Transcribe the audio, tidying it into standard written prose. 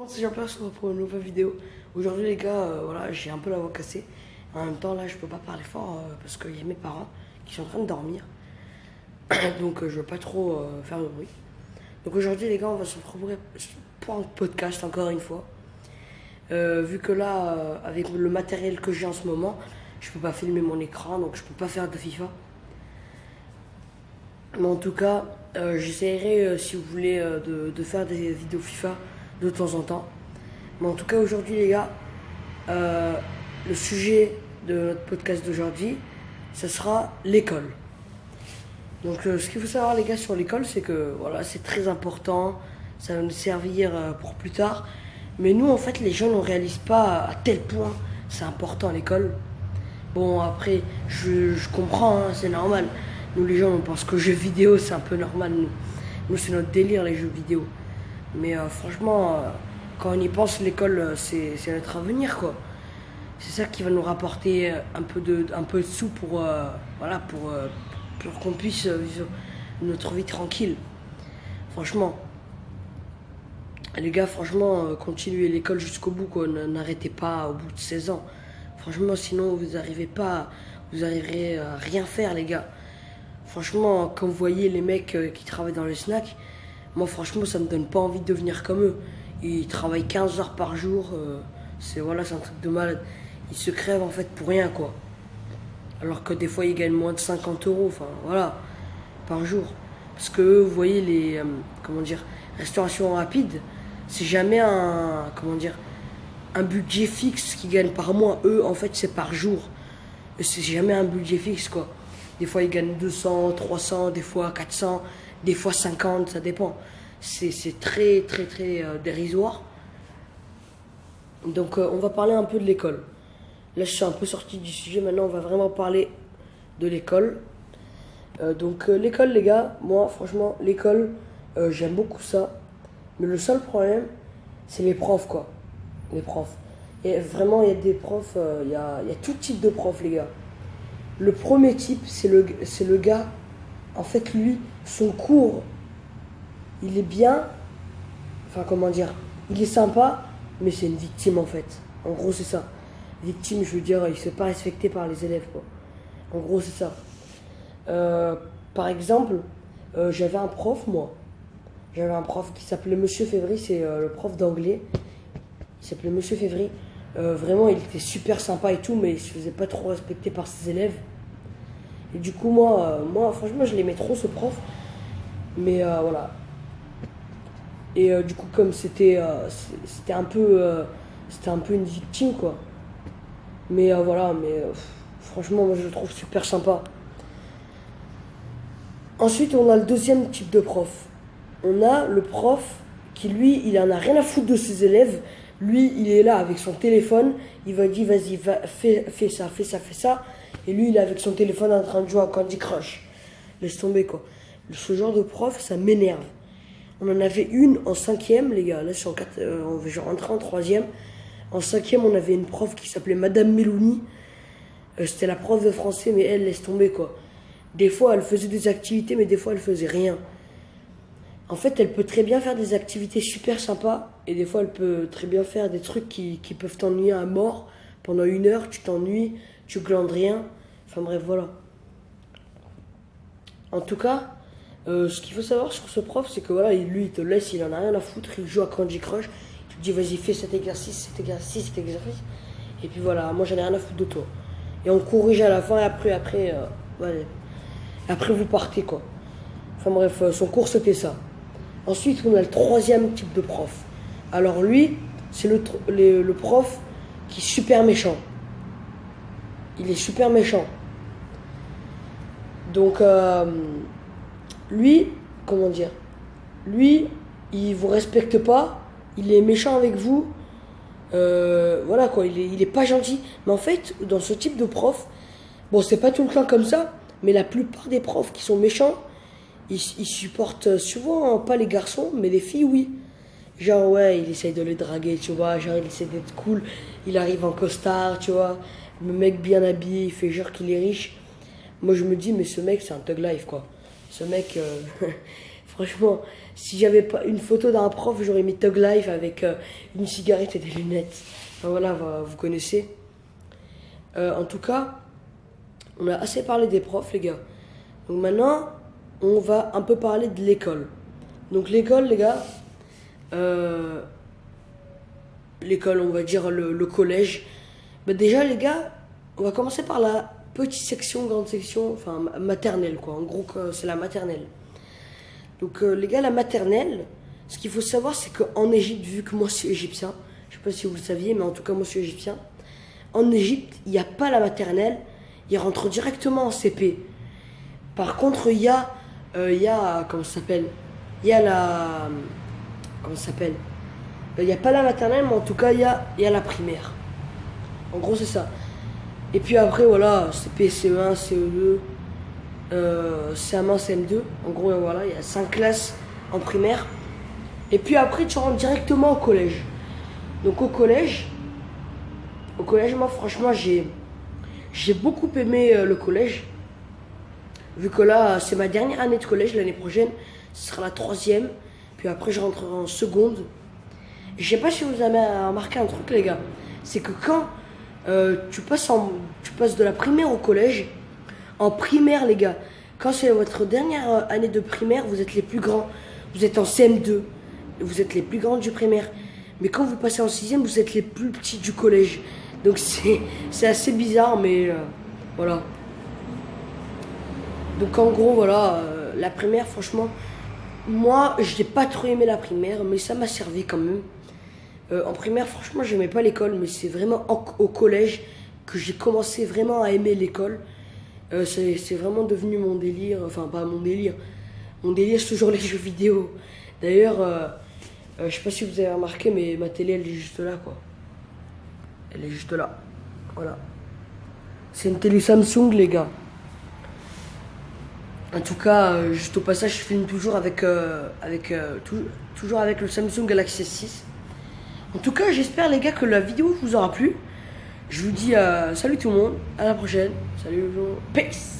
C'est Jean-Pierre, je se retrouve pour une nouvelle vidéo. Aujourd'hui les gars, voilà, j'ai un peu la voix cassée. En même temps là je peux pas parler fort parce qu'il y a mes parents qui sont en train de dormir. Donc je veux pas trop faire de bruit. Donc aujourd'hui les gars on va se retrouver pour un podcast encore une fois. Vu que là avec le matériel que j'ai en ce moment, je peux pas filmer mon écran donc je peux pas faire de FIFA. Mais en tout cas j'essaierai si vous voulez de faire des vidéos FIFA de temps en temps. Mais en tout cas, aujourd'hui, les gars, le sujet de notre podcast d'aujourd'hui, ce sera l'école. Donc, ce qu'il faut savoir, les gars, sur l'école, c'est que voilà, c'est très important. Ça va nous servir pour plus tard. Mais nous, en fait, les gens ne réalisent pas à tel point c'est important l'école. Bon, après, je comprends, hein, c'est normal. Nous, les gens, on pense que jeux vidéo, c'est un peu normal. Nous c'est notre délire, les jeux vidéo. Mais franchement, quand on y pense, l'école, c'est notre avenir, quoi. C'est ça qui va nous rapporter un peu de sous voilà, pour qu'on puisse vivre notre vie tranquille. Franchement, les gars, franchement, continuez l'école jusqu'au bout, quoi. N'arrêtez pas au bout de 16 ans. Franchement, sinon, vous arriverez à rien faire, les gars. Franchement, quand vous voyez les mecs qui travaillent dans les snacks, moi, franchement, ça me donne pas envie de devenir comme eux. Ils travaillent 15 heures par jour. C'est un truc de malade. Ils se crèvent en fait pour rien, quoi. Alors que des fois, ils gagnent moins de 50 euros, enfin, voilà, par jour. Parce que eux, vous voyez, les, restauration rapide, c'est jamais un budget fixe qu'ils gagnent par mois. Eux, en fait, c'est par jour. Et c'est jamais un budget fixe, quoi. Des fois, ils gagnent 200, 300, des fois 400, des fois 50, ça dépend. C'est très, très, très dérisoire. Donc, on va parler un peu de l'école. Là, je suis un peu sorti du sujet. Maintenant, on va vraiment parler de l'école. L'école, les gars, moi, franchement, l'école, j'aime beaucoup ça. Mais le seul problème, c'est les profs, quoi. Les profs. Et vraiment, il y a des profs, il y a tout type de profs, les gars. Le premier type, c'est le gars, en fait, lui, son cours, il est bien, il est sympa, mais c'est une victime, en fait. En gros, c'est ça. Victime, je veux dire, il ne se fait pas respecter par les élèves, quoi. En gros, c'est ça. Par exemple, j'avais un prof, moi. J'avais un prof qui s'appelait Monsieur Févry, c'est le prof d'anglais. Il s'appelait Monsieur Févry. Vraiment, il était super sympa et tout, mais il se faisait pas trop respecter par ses élèves. Et du coup, moi franchement, je l'aimais trop, ce prof. Mais voilà. Et du coup, comme c'était un peu une victime, quoi. Mais voilà, franchement, moi, je le trouve super sympa. Ensuite, on a le deuxième type de prof. On a le prof qui, lui, il en a rien à foutre de ses élèves. Lui, il est là avec son téléphone. Il va dire, vas-y, fais ça, fais ça, fais ça. Et lui, il est avec son téléphone en train de jouer à Candy Crush. Laisse tomber, quoi. Ce genre de prof, ça m'énerve. On en avait une en 5e, les gars. Là, je rentrais en 3e. En 5e, on avait une prof qui s'appelait Madame Melouni. C'était la prof de français, mais elle, laisse tomber, quoi. Des fois, elle faisait des activités, mais des fois, elle faisait rien. En fait, elle peut très bien faire des activités super sympas. Et des fois, elle peut très bien faire des trucs qui peuvent t'ennuyer à mort. Pendant 1 heure, tu t'ennuies, tu glandes rien. Enfin bref, voilà. En tout cas, ce qu'il faut savoir sur ce prof, c'est que voilà, lui, il te laisse, il en a rien à foutre. Il joue à Candy Crush. Il te dit, vas-y, fais cet exercice, cet exercice, cet exercice. Et puis voilà, moi, j'en ai rien à foutre de toi. Et on corrige à la fin, et après, vous partez, quoi. Enfin bref, son cours, c'était ça. Ensuite, on a le troisième type de prof. Alors lui, c'est le prof qui est super méchant. Il est super méchant. Donc, lui, lui, il vous respecte pas, il est méchant avec vous. Voilà quoi, il est pas gentil. Mais en fait, dans ce type de prof, bon, c'est pas tout le temps comme ça, mais la plupart des profs qui sont méchants, ils supportent souvent pas les garçons, mais les filles, oui. Genre, ouais, il essaye de les draguer, tu vois. Genre, il essaie d'être cool. Il arrive en costard, tu vois. Le mec bien habillé, il fait genre qu'il est riche. Moi, je me dis, mais ce mec, c'est un thug life, quoi. Ce mec, Franchement, si j'avais pas une photo d'un prof, j'aurais mis Thug Life avec une cigarette et des lunettes. Enfin, voilà, vous connaissez. En tout cas, on a assez parlé des profs, les gars. Donc maintenant, on va un peu parler de l'école. Donc l'école, les gars, l'école, on va dire le collège. Bah déjà, les gars, on va commencer par la petite section, grande section, enfin maternelle, quoi. En gros, c'est la maternelle. Donc les gars, la maternelle, ce qu'il faut savoir, c'est qu'en Égypte, vu que moi je suis égyptien, je sais pas si vous le saviez, mais en tout cas moi je suis égyptien, en Égypte, il n'y a pas la maternelle, il rentre directement en CP. Par contre, il y a, comment ça s'appelle? Il y a la, comment ça s'appelle? Il n'y a pas la maternelle, mais en tout cas, il y a la primaire. En gros, c'est ça. Et puis après, voilà, CP, CE1, CE2, CM1, CM2. En gros, voilà, il y a 5 classes en primaire. Et puis après, tu rentres directement au collège. Donc au collège, moi, franchement, j'ai beaucoup aimé le collège. Vu que là, c'est ma dernière année de collège, l'année prochaine, ce sera la 3e. Puis après, je rentrerai en seconde. Je sais pas si vous avez remarqué un truc, les gars. C'est que quand tu passes de la primaire au collège, en primaire, les gars, quand c'est votre dernière année de primaire, vous êtes les plus grands. Vous êtes en CM2, vous êtes les plus grands du primaire. Mais quand vous passez en 6e, vous êtes les plus petits du collège. Donc c'est assez bizarre, mais voilà. Donc en gros, voilà, la primaire, franchement, moi, je n'ai pas trop aimé la primaire, mais ça m'a servi quand même. En primaire, franchement, j'aimais pas l'école, mais c'est vraiment au collège que j'ai commencé vraiment à aimer l'école. C'est vraiment devenu mon délire, enfin pas mon délire. Mon délire, c'est toujours les jeux vidéo. D'ailleurs, je sais pas si vous avez remarqué, mais ma télé, elle est juste là, quoi. Elle est juste là. Voilà. C'est une télé Samsung, les gars. En tout cas, juste au passage, je filme toujours toujours avec le Samsung Galaxy S6. En tout cas, j'espère les gars que la vidéo vous aura plu. Je vous dis salut tout le monde, à la prochaine. Salut, peace.